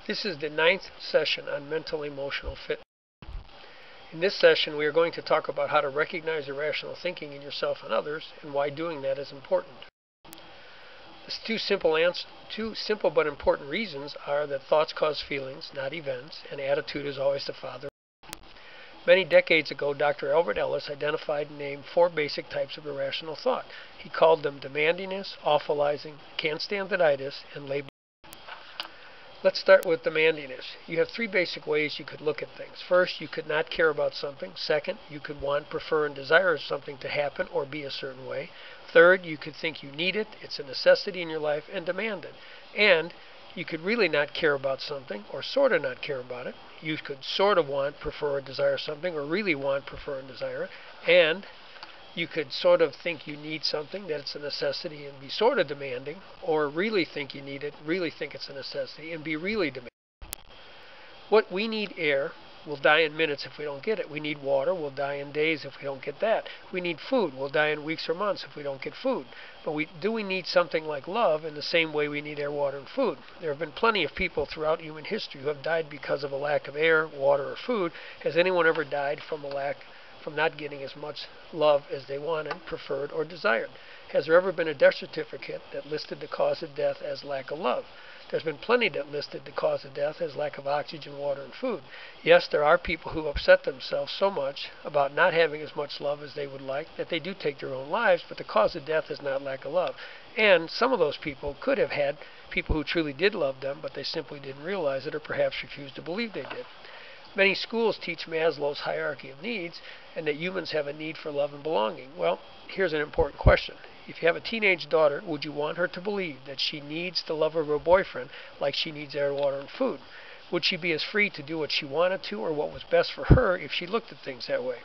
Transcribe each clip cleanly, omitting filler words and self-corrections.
This is the 9th session on mental emotional fitness. In this session, we are going to talk about how to recognize irrational thinking in yourself and others, and why doing that is important. The two simple but important reasons are that thoughts cause feelings, not events, and attitude is always the father. Many decades ago, Dr. Ellis identified and named 4 basic types of irrational thought. He called them demandingness, awfulizing, can't-stand-it-itis, and label. Let's start with demandingness. You have 3 basic ways you could look at things. First, you could not care about something. Second, you could want, prefer, and desire something to happen or be a certain way. Third, you could think you need it, it's a necessity in your life, and demand it. And you could really not care about something, or sort of not care about it. You could sort of want, prefer, or desire something, or really want, prefer, and desire it. And you could sort of think you need something, that it's a necessity, and be sort of demanding, or really think you need it, really think it's a necessity, and be really demanding. What we need air, we'll die in minutes if we don't get it. We need water, we'll die in days if we don't get that. We need food, we'll die in weeks or months if we don't get food. But do we need something like love in the same way we need air, water, and food? There have been plenty of people throughout human history who have died because of a lack of air, water, or food. Has anyone ever died from not getting as much love as they wanted, preferred, or desired? Has there ever been a death certificate that listed the cause of death as lack of love? There's been plenty that listed the cause of death as lack of oxygen, water, and food. Yes, there are people who upset themselves so much about not having as much love as they would like that they do take their own lives, but the cause of death is not lack of love. And some of those people could have had people who truly did love them, but they simply didn't realize it or perhaps refused to believe they did. Many schools teach Maslow's hierarchy of needs and that humans have a need for love and belonging. Well, here's an important question. If you have a teenage daughter, would you want her to believe that she needs the love of her boyfriend like she needs air, water, and food? Would she be as free to do what she wanted to or what was best for her if she looked at things that way?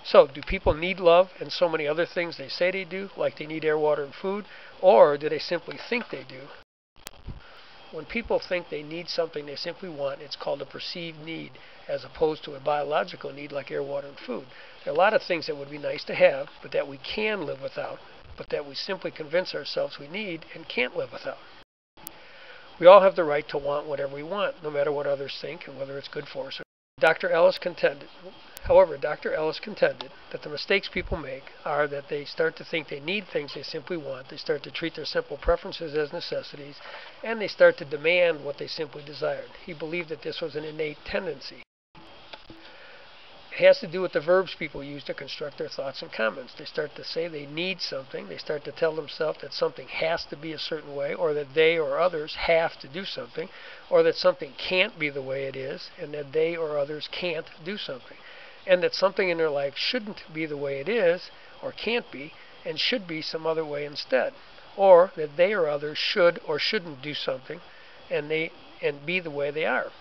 So, do people need love and so many other things they say they do, like they need air, water, and food, or do they simply think they do? When people think they need something they simply want, it's called a perceived need, as opposed to a biological need like air, water, and food. There are a lot of things that would be nice to have, but that we can live without, but that we simply convince ourselves we need and can't live without. We all have the right to want whatever we want, no matter what others think and whether it's good for us. However, Dr. Ellis contended that the mistakes people make are that they start to think they need things they simply want, they start to treat their simple preferences as necessities, and they start to demand what they simply desired. He believed that this was an innate tendency. It has to do with the verbs people use to construct their thoughts and comments. They start to say they need something. They start to tell themselves that something has to be a certain way, or that they or others have to do something, or that something can't be the way it is, and that they or others can't do something, and that something in their life shouldn't be the way it is, or can't be, and should be some other way instead, or that they or others should or shouldn't do something, and be the way they are.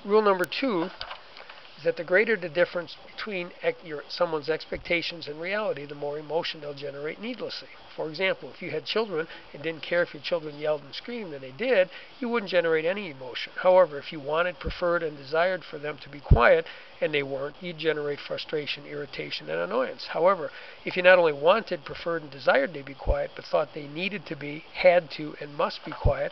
Rule number 2 is that the greater the difference between someone's expectations and reality, the more emotion they'll generate needlessly. For example, if you had children and didn't care if your children yelled and screamed, and they did, you wouldn't generate any emotion. However, if you wanted, preferred, and desired for them to be quiet, and they weren't, you'd generate frustration, irritation, and annoyance. However, if you not only wanted, preferred, and desired they be quiet, but thought they needed to be, had to, and must be quiet,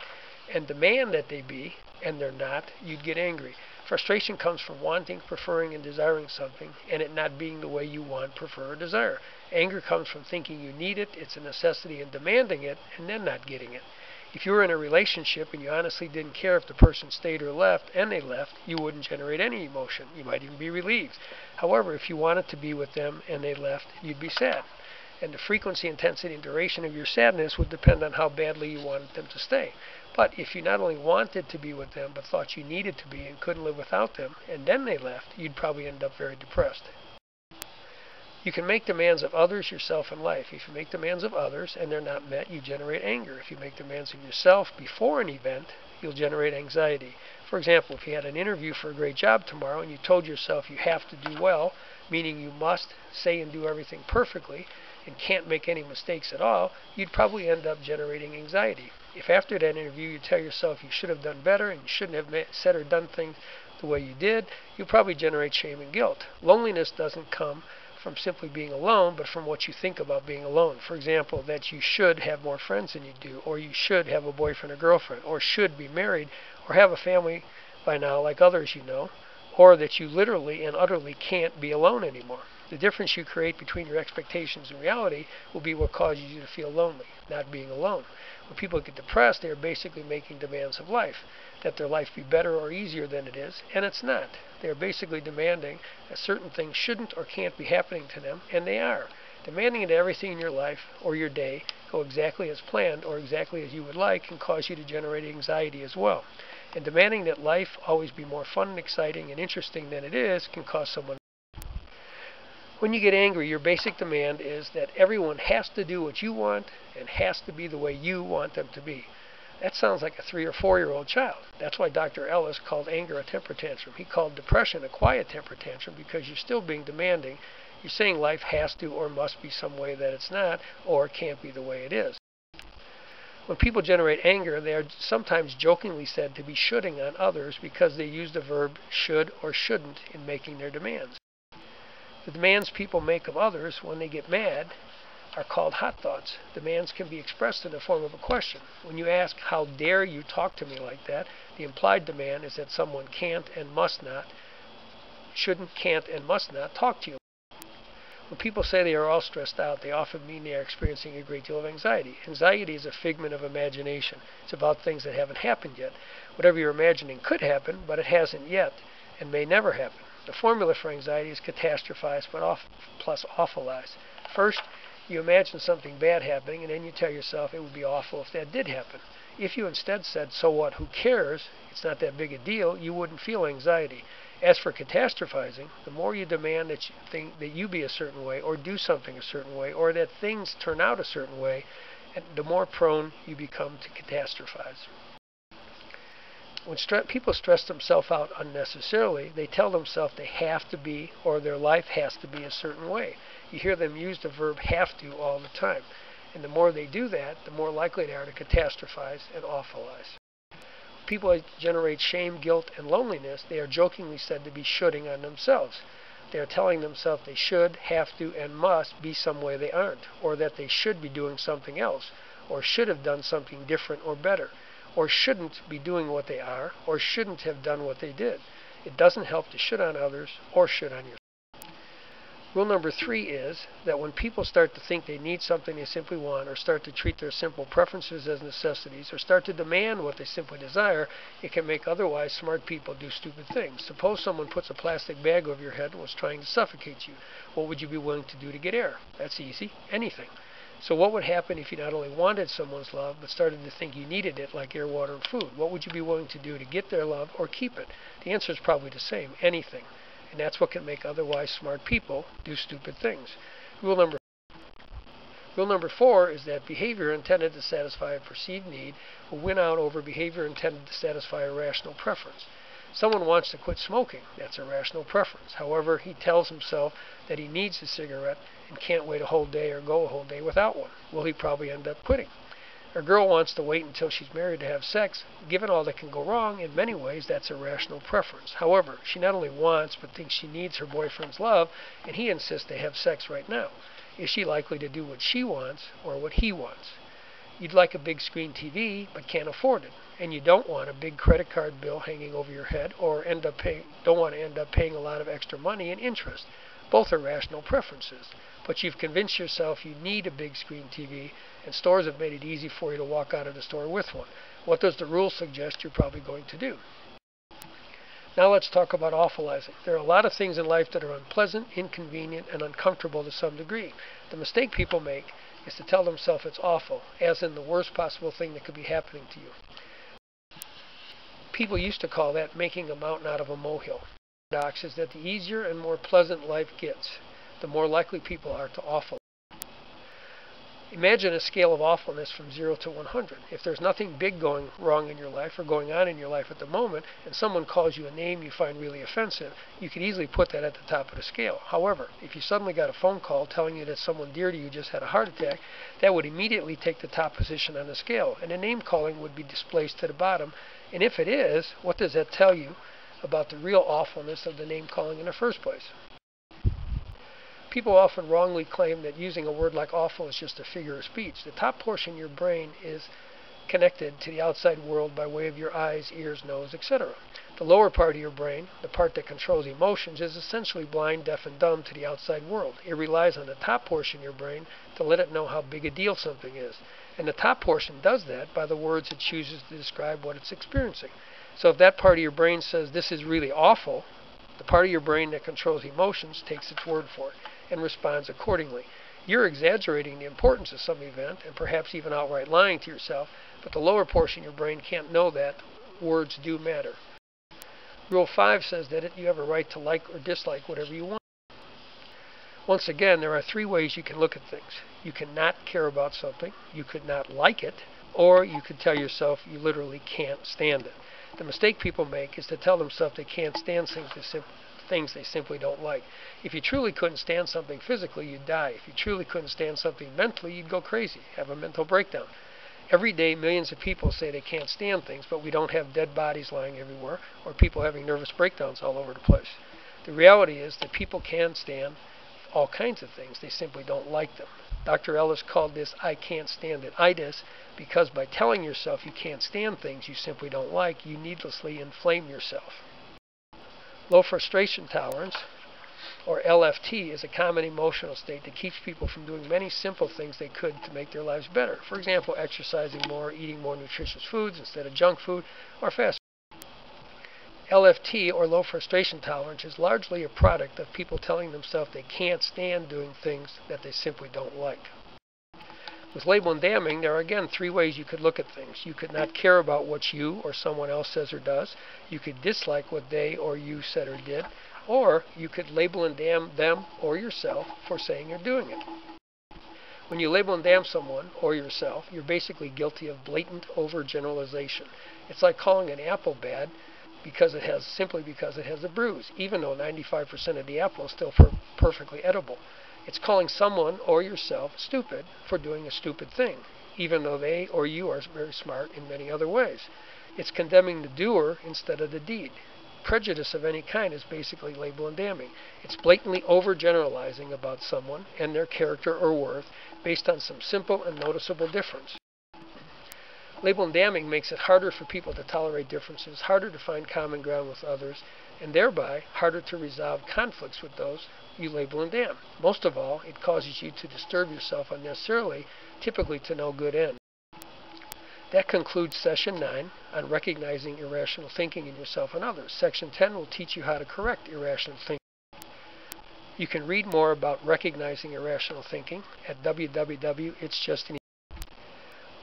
and demand that they be, and they're not, you'd get angry. Frustration comes from wanting, preferring, and desiring something, and it not being the way you want, prefer, or desire. Anger comes from thinking you need it, it's a necessity, and demanding it, and then not getting it. If you were in a relationship and you honestly didn't care if the person stayed or left, and they left, you wouldn't generate any emotion. You might even be relieved. However, if you wanted to be with them and they left, you'd be sad. And the frequency, intensity, and duration of your sadness would depend on how badly you wanted them to stay. But if you not only wanted to be with them, but thought you needed to be and couldn't live without them, and then they left, you'd probably end up very depressed. You can make demands of others, yourself, and life. If you make demands of others and they're not met, you generate anger. If you make demands of yourself before an event, you'll generate anxiety. For example, if you had an interview for a great job tomorrow and you told yourself you have to do well, meaning you must say and do everything perfectly and can't make any mistakes at all, you'd probably end up generating anxiety. If after that interview you tell yourself you should have done better and you shouldn't have said or done things the way you did, you'll probably generate shame and guilt. Loneliness doesn't come from simply being alone, but from what you think about being alone. For example, that you should have more friends than you do, or you should have a boyfriend or girlfriend, or should be married, or have a family by now like others you know, or that you literally and utterly can't be alone anymore. The difference you create between your expectations and reality will be what causes you to feel lonely, not being alone. When people get depressed, they are basically making demands of life, that their life be better or easier than it is, and it's not. They are basically demanding that certain things shouldn't or can't be happening to them, and they are. Demanding that everything in your life or your day go exactly as planned or exactly as you would like can cause you to generate anxiety as well. And demanding that life always be more fun and exciting and interesting than it is can cause someone. When you get angry, your basic demand is that everyone has to do what you want and has to be the way you want them to be. That sounds like a 3 or 4-year-old child. That's why Dr. Ellis called anger a temper tantrum. He called depression a quiet temper tantrum because you're still being demanding. You're saying life has to or must be some way that it's not, or it can't be the way it is. When people generate anger, they are sometimes jokingly said to be shoulding on others because they use the verb should or shouldn't in making their demands. The demands people make of others when they get mad are called hot thoughts. Demands can be expressed in the form of a question. When you ask, "How dare you talk to me like that?" the implied demand is that someone shouldn't, can't, and must not talk to you. When people say they are all stressed out, they often mean they are experiencing a great deal of anxiety. Anxiety is a figment of imagination. It's about things that haven't happened yet. Whatever you're imagining could happen, but it hasn't yet and may never happen. The formula for anxiety is catastrophize plus awfulize. First, you imagine something bad happening, and then you tell yourself it would be awful if that did happen. If you instead said, "So what, who cares? It's not that big a deal," you wouldn't feel anxiety. As for catastrophizing, the more you demand that you be a certain way, or do something a certain way, or that things turn out a certain way, and the more prone you become to catastrophize. When people stress themselves out unnecessarily, they tell themselves they have to be, or their life has to be a certain way. You hear them use the verb have to all the time. And the more they do that, the more likely they are to catastrophize and awfulize. People generate shame, guilt, and loneliness. They are jokingly said to be shoulding on themselves. They are telling themselves they should, have to, and must be some way they aren't, or that they should be doing something else, or should have done something different or better, or shouldn't be doing what they are, or shouldn't have done what they did. It doesn't help to should on others or should on yourself. Rule number 3 is that when people start to think they need something they simply want, or start to treat their simple preferences as necessities, or start to demand what they simply desire, it can make otherwise smart people do stupid things. Suppose someone puts a plastic bag over your head and was trying to suffocate you. What would you be willing to do to get air? That's easy. Anything. So what would happen if you not only wanted someone's love, but started to think you needed it, like air, water, and food? What would you be willing to do to get their love or keep it? The answer is probably the same. Anything. And that's what can make otherwise smart people do stupid things. Rule number 4 is that behavior intended to satisfy a perceived need will win out over behavior intended to satisfy a rational preference. Someone wants to quit smoking. That's a rational preference. However, he tells himself that he needs a cigarette and can't wait a whole day or go a whole day without one. Will he probably end up quitting? A girl wants to wait until she's married to have sex. Given all that can go wrong, in many ways that's a rational preference. However, she not only wants but thinks she needs her boyfriend's love, and he insists they have sex right now. Is she likely to do what she wants or what he wants? You'd like a big screen TV but can't afford it, and you don't want a big credit card bill hanging over your head, or don't want to end up paying a lot of extra money in interest. Both are rational preferences, but you've convinced yourself you need a big screen TV, and stores have made it easy for you to walk out of the store with one. What does the rule suggest you're probably going to do? Now let's talk about awfulizing. There are a lot of things in life that are unpleasant, inconvenient, and uncomfortable to some degree. The mistake people make is to tell themselves it's awful, as in the worst possible thing that could be happening to you. People used to call that making a mountain out of a molehill. The paradox is that the easier and more pleasant life gets, the more likely people are to awful. Imagine a scale of awfulness from 0 to 100. If there's nothing big going wrong in your life or going on in your life at the moment, and someone calls you a name you find really offensive, you could easily put that at the top of the scale. However, if you suddenly got a phone call telling you that someone dear to you just had a heart attack, that would immediately take the top position on the scale, and the name calling would be displaced to the bottom. And if it is, what does that tell you about the real awfulness of the name calling in the first place? People often wrongly claim that using a word like awful is just a figure of speech. The top portion of your brain is connected to the outside world by way of your eyes, ears, nose, etc. The lower part of your brain, the part that controls emotions, is essentially blind, deaf, and dumb to the outside world. It relies on the top portion of your brain to let it know how big a deal something is. And the top portion does that by the words it chooses to describe what it's experiencing. So if that part of your brain says, "This is really awful," the part of your brain that controls emotions takes its word for it and responds accordingly. You're exaggerating the importance of some event and perhaps even outright lying to yourself, but the lower portion of your brain can't know that words do matter. Rule 5 says that you have a right to like or dislike whatever you want. Once again, there are 3 ways you can look at things. You can not care about something, you could not like it, or you could tell yourself you literally can't stand it. The mistake people make is to tell themselves they can't stand things they simply don't like. If you truly couldn't stand something physically, you'd die. If you truly couldn't stand something mentally, you'd go crazy, have a mental breakdown. Every day, millions of people say they can't stand things, but we don't have dead bodies lying everywhere or people having nervous breakdowns all over the place. The reality is that people can stand all kinds of things. They simply don't like them. Dr. Ellis called this "I can't stand it" itis, because by telling yourself you can't stand things you simply don't like, you needlessly inflame yourself. Low frustration tolerance, or LFT, is a common emotional state that keeps people from doing many simple things they could to make their lives better. For example, exercising more, eating more nutritious foods instead of junk food, or fast food. LFT, or low frustration tolerance, is largely a product of people telling themselves they can't stand doing things that they simply don't like. With label and damning, there are again 3 ways you could look at things. You could not care about what you or someone else says or does. You could dislike what they or you said or did. Or you could label and damn them or yourself for saying or doing it. When you label and damn someone or yourself, you're basically guilty of blatant overgeneralization. It's like calling an apple bad simply because it has a bruise, even though 95% of the apple is still perfectly edible. It's calling someone or yourself stupid for doing a stupid thing, even though they or you are very smart in many other ways. It's condemning the doer instead of the deed. Prejudice of any kind is basically label and damning. It's blatantly overgeneralizing about someone and their character or worth based on some simple and noticeable difference. Label and damning makes it harder for people to tolerate differences, harder to find common ground with others, and thereby harder to resolve conflicts with those you label and damn. Most of all, it causes you to disturb yourself unnecessarily, typically to no good end. That concludes Session 9 on recognizing irrational thinking in yourself and others. Section 10 will teach you how to correct irrational thinking. You can read more about recognizing irrational thinking at www.itsjustan,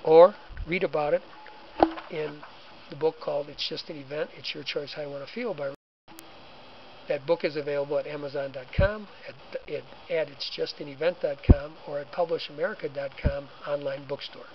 or read about it in the book called It's Just an Event, It's Your Choice How You Want to Feel. That book is available at Amazon.com, at itsjustanevent.com, or at PublishAmerica.com online bookstore.